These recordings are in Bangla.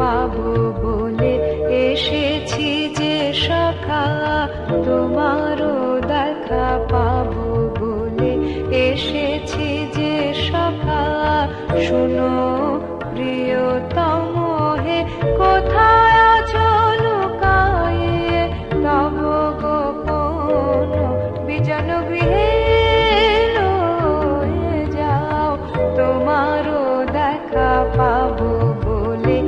পাবো বলে এসেছি যে সখা, তোমারও দেখা পাবো বলে এসেছি যে সখা। শুনো প্রিয়তম হে, কোথায় আছো লুকায়ে, তব গোপন বিজন গৃহে লয়ে যাও। তোমারও দেখা পাবো বলে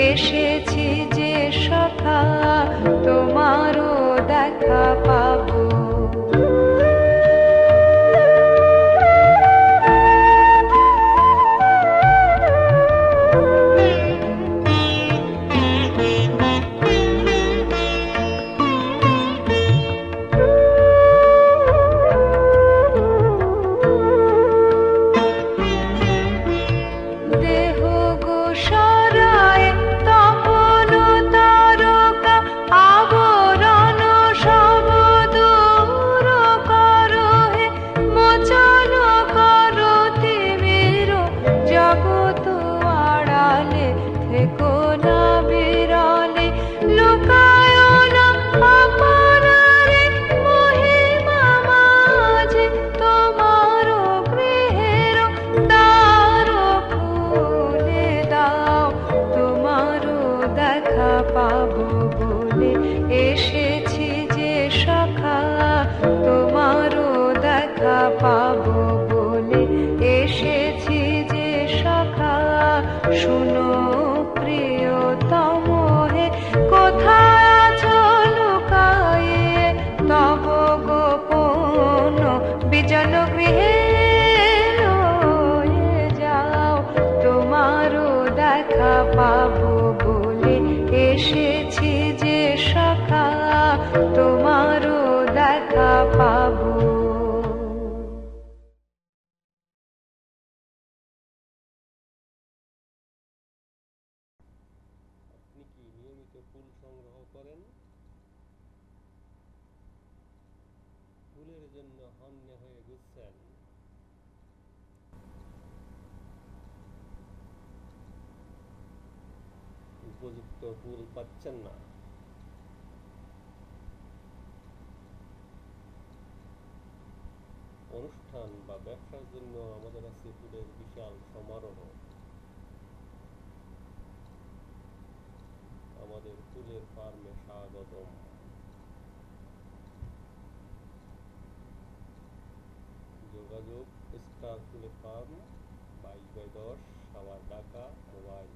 এসেছি যে সখা, তোমারও দেখা পাবো। দেহ গো সরায় তপন তারকা, আবরণ সব দূর করো হে, মোচন করো তিমির জগৎ আড়ালে, থেকো না বিরলে, লুকায় না আপনারে মহিমা মাঝে, তোমার গৃহের দ্বার খুলে দাও। তোমারও দেখা পাবো বলে এসেছি যে সখা, তোমারও দেখা পাবো বলে এসেছি যে সখা। শুনো প্রিয়তম হে, কোথায় আছো লুকায়ে, তব গোপন বিজন গৃহে লয়ে যাও। তোমারও দেখা পাবো বলে এসেছি যে সখা, তোমারও দেখা পাবো। আপনি কি নিয়মিত ফুল সংগ্রহ করেন? ফুলের জন্য হন্যে হয়ে ঘুরছেন? উপযুক্ত ফুল পাচ্ছেন না? অনুষ্ঠান বা ব্যবসার জন্য আমাদের আছে ফুলের বিশাল সমারোহ। আমাদের ফুলের ফার্মে স্বাগতম। যোগাযোগ স্টার ফুলের ফার্ম, 22/10, সাভার, ঢাকা। মোবাইল